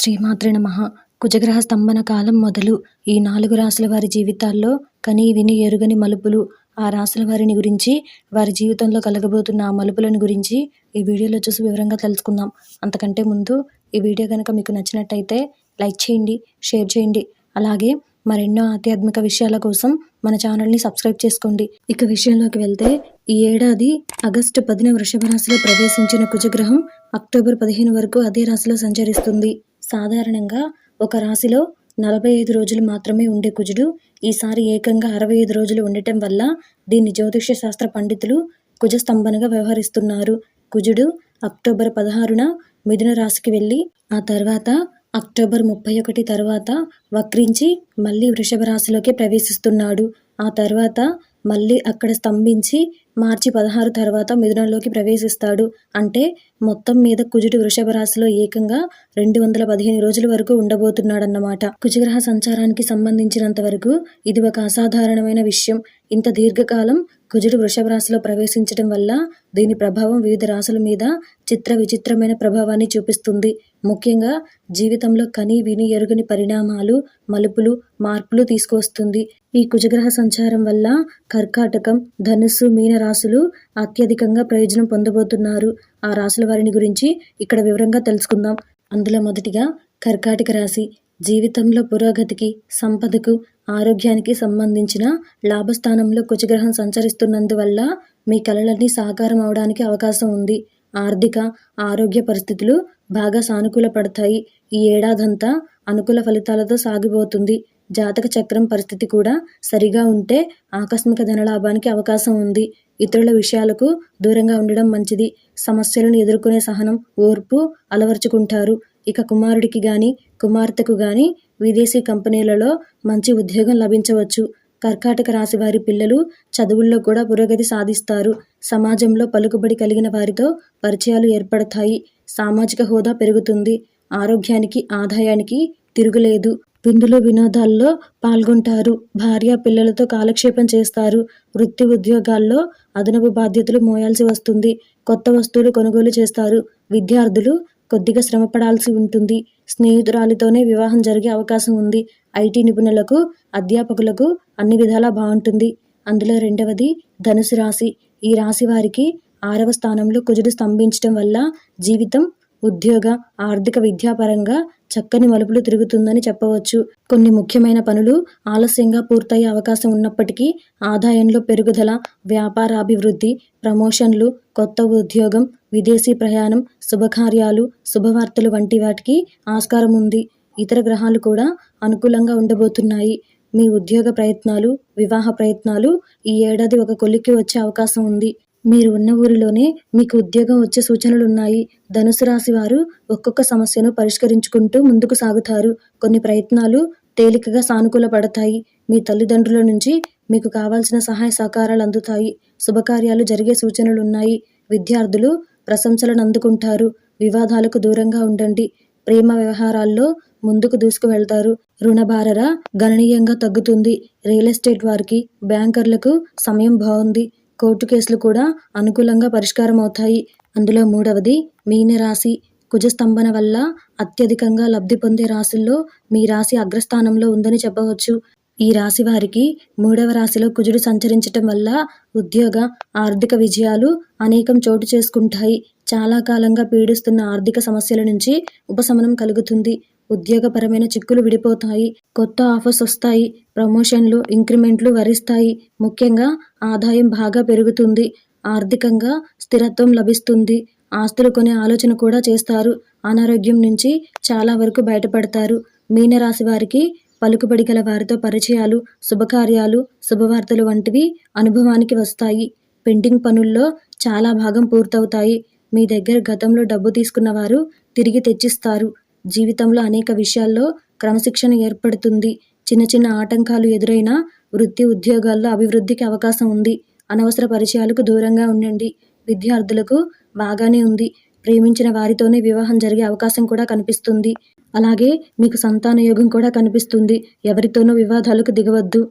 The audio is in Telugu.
శ్రీమాత్రే నమః. కుజగ్రహ స్తంభన కాలం మొదలు ఈ 4 రాశుల వారి జీవితాల్లో కని విని ఎరుగని మలుపులు, ఆ రాశుల వారిని గురించి, వారి జీవితంలో కలగబోతున్న ఆ మలుపులను గురించి ఈ వీడియోలో చూసి వివరంగా తెలుసుకుందాం. అంతకంటే ముందు ఈ వీడియో కనుక మీకు నచ్చినట్టయితే లైక్ చేయండి, షేర్ చేయండి. అలాగే మరెన్నో ఆధ్యాత్మిక విషయాల కోసం మన ఛానల్ని సబ్స్క్రైబ్ చేసుకోండి. ఇక విషయంలోకి వెళ్తే, ఈ ఏడాది ఆగస్టు 10న వృషభ రాశిలో ప్రవేశించిన కుజగ్రహం అక్టోబర్ 15 వరకు అదే రాశిలో సంచరిస్తుంది. సాధారణంగా ఒక రాశిలో 45 రోజులు మాత్రమే ఉండే కుజుడు ఈసారి ఏకంగా 65 రోజులు ఉండటం వల్ల దీన్ని జ్యోతిష్య శాస్త్ర పండితులు కుజస్తంభనగా వ్యవహరిస్తున్నారు. కుజుడు అక్టోబర్ 16న మిథున రాశికి వెళ్ళి ఆ తర్వాత అక్టోబర్ 31 తర్వాత వక్రించి మళ్ళీ వృషభ రాశిలోకి ప్రవేశిస్తున్నాడు. ఆ తర్వాత మళ్ళీ అక్కడ స్తంభించి మార్చి 16 తర్వాత మిథునంలోకి ప్రవేశిస్తాడు. అంటే మొత్తం మీద కుజుడు వృషభ రాశిలో ఏకంగా 215 రోజుల వరకు ఉండబోతున్నాడన్నమాట. కుజగ్రహ సంచారానికి సంబంధించినంత వరకు ఇది ఒక అసాధారణమైన విషయం. ఇంత దీర్ఘకాలం కుజుడు వృషభ రాశిలో ప్రవేశించడం వల్ల దీని ప్రభావం వివిధ రాశుల మీద చిత్ర విచిత్రమైన ప్రభావాన్ని చూపిస్తుంది. ముఖ్యంగా జీవితంలో కని విని ఎరుగని పరిణామాలు, మలుపులు, మార్పులు తీసుకువస్తుంది. ఈ కుజగ్రహ సంచారం వల్ల కర్కాటకం, ధనుస్సు, మీన రాశులు అత్యధికంగా ప్రయోజనం పొందబోతున్నారు. ఆ రాశుల వారిని గురించి ఇక్కడ వివరంగా తెలుసుకుందాం. అందులో మొదటిగా కర్కాటక రాశి. జీవితంలో పురోగతికి, సంపదకు, ఆరోగ్యానికి సంబంధించిన లాభస్థానంలో కుజగ్రహం సంచరిస్తున్నందువల్ల మీ కలలన్నీ సాకారం అవడానికి అవకాశం ఉంది. ఆర్థిక, ఆరోగ్య పరిస్థితులు బాగా సానుకూల పడతాయి. ఈ ఏడాదంతా అనుకూల ఫలితాలతో సాగిపోతుంది. జాతక చక్రం పరిస్థితి కూడా సరిగా ఉంటే ఆకస్మిక ధనలాభానికి అవకాశం ఉంది. ఇతరుల విషయాలకు దూరంగా ఉండడం మంచిది. సమస్యలను ఎదుర్కొనే సహనం, ఓర్పు అలవర్చుకుంటారు. ఇక కుమారుడికి గాని, కుమార్తెకు గాని విదేశీ కంపెనీలలో మంచి ఉద్యోగం లభించవచ్చు. కర్కాటక రాశి వారి పిల్లలు చదువుల్లో కూడా పురోగతి సాధిస్తారు. సమాజంలో పలుకుబడి కలిగిన వారితో పరిచయాలు ఏర్పడతాయి. సామాజిక హోదా పెరుగుతుంది. ఆరోగ్యానికి, ఆదాయానికి తిరుగులేదు. విందులు, వినోదాల్లో పాల్గొంటారు. భార్య, పిల్లలతో కాలక్షేపం చేస్తారు. వృత్తి, ఉద్యోగాల్లో అదనపు బాధ్యతలు మోయాల్సి వస్తుంది. కొత్త వస్తువులు కొనుగోలు చేస్తారు. విద్యార్థులు కొద్దిగా శ్రమపడాల్సి ఉంటుంది. స్నేహితురాలితోనే వివాహం జరిగే అవకాశం ఉంది. ఐటీ నిపుణులకు, అధ్యాపకులకు అన్ని విధాలా బాగుంటుంది. అందులో రెండవది ధనుసు రాశి. ఈ రాశి వారికి 6వ స్థానంలో కుజుడు స్తంభించడం వల్ల జీవితం, ఉద్యోగ, ఆర్థిక, విద్యాపరంగా చక్కని మలుపులు తిరుగుతుందని చెప్పవచ్చు. కొన్ని ముఖ్యమైన పనులు ఆలస్యంగా పూర్తయ్యే అవకాశం ఉన్నప్పటికీ ఆదాయంలో పెరుగుదల, వ్యాపారాభివృద్ధి, ప్రమోషన్లు, కొత్త ఉద్యోగం, విదేశీ ప్రయాణం, శుభకార్యాలు, శుభవార్తలు వంటి వాటికి ఆస్కారం ఉంది. ఇతర గ్రహాలు కూడా అనుకూలంగా ఉండబోతున్నాయి. మీ ఉద్యోగ ప్రయత్నాలు, వివాహ ప్రయత్నాలు ఈ ఏడాది ఒక కొలిక్కి వచ్చే అవకాశం ఉంది. మీరు ఉన్న ఊరిలోనే మీకు ఉద్యోగం వచ్చే సూచనలున్నాయి. ధనుసు రాశి వారు ఒక్కొక్క సమస్యను పరిష్కరించుకుంటూ ముందుకు సాగుతారు. కొన్ని ప్రయత్నాలు తేలికగా సానుకూల పడతాయి. మీ తల్లిదండ్రుల నుంచి మీకు కావాల్సిన సహాయ సహకారాలు అందుతాయి. శుభకార్యాలు జరిగే సూచనలున్నాయి. విద్యార్థులు ప్రశంసలను అందుకుంటారు. వివాదాలకు దూరంగా ఉండండి. ప్రేమ వ్యవహారాల్లో ముందుకు దూసుకు వెళ్తారు. రుణభారర గణనీయంగా తగ్గుతుంది. రియల్ ఎస్టేట్ వారికి, బ్యాంకర్లకు సమయం బాగుంది. కోర్టు కేసులు కూడా అనుకూలంగా పరిష్కారం అవుతాయి. అందులో మూడవది మీనరాశి. కుజస్తంభన వల్ల అత్యధికంగా లబ్ధి పొందే రాశుల్లో మీ రాశి అగ్రస్థానంలో ఉందని చెప్పవచ్చు. ఈ రాశి వారికి 3వ రాశిలో కుజుడు సంచరించటం వల్ల ఉద్యోగ, ఆర్థిక విజయాలు అనేకం చోటు చేసుకుంటాయి. చాలా కాలంగా పీడిస్తున్న ఆర్థిక సమస్యల నుంచి ఉపశమనం కలుగుతుంది. ఉద్యోగపరమైన చిక్కులు విడిపోతాయి. కొత్త ఆఫర్స్ వస్తాయి. ప్రమోషన్లు, ఇంక్రిమెంట్లు వరిస్తాయి. ముఖ్యంగా ఆదాయం బాగా పెరుగుతుంది. ఆర్థికంగా స్థిరత్వం లభిస్తుంది. ఆస్తులు కొనే ఆలోచన కూడా చేస్తారు. అనారోగ్యం నుంచి చాలా వరకు బయటపడతారు. మీనరాశి వారికి పలుకుబడి గల వారితో పరిచయాలు, శుభకార్యాలు, శుభవార్తలు వంటివి అనుభవానికి వస్తాయి. పెండింగ్ పనుల్లో చాలా భాగం పూర్తవుతాయి. మీ దగ్గర గతంలో డబ్బు తీసుకున్న వారు తిరిగి తెచ్చిస్తారు. జీవితంలో అనేక విషయాల్లో క్రమశిక్షణ ఏర్పడుతుంది. చిన్న చిన్న ఆటంకాలు ఎదురైనా వృత్తి, ఉద్యోగాల్లో అభివృద్ధికి అవకాశం ఉంది. అనవసర పరిచయాలకు దూరంగా ఉండండి. విద్యార్థులకు బాగానే ఉంది. ప్రేమించిన వారితోనే వివాహం జరిగే అవకాశం కూడా కనిపిస్తుంది. అలాగే మీకు సంతాన యోగం కూడా కనిపిస్తుంది. ఎవరితోనూ వివాదాలకు దిగవద్దు.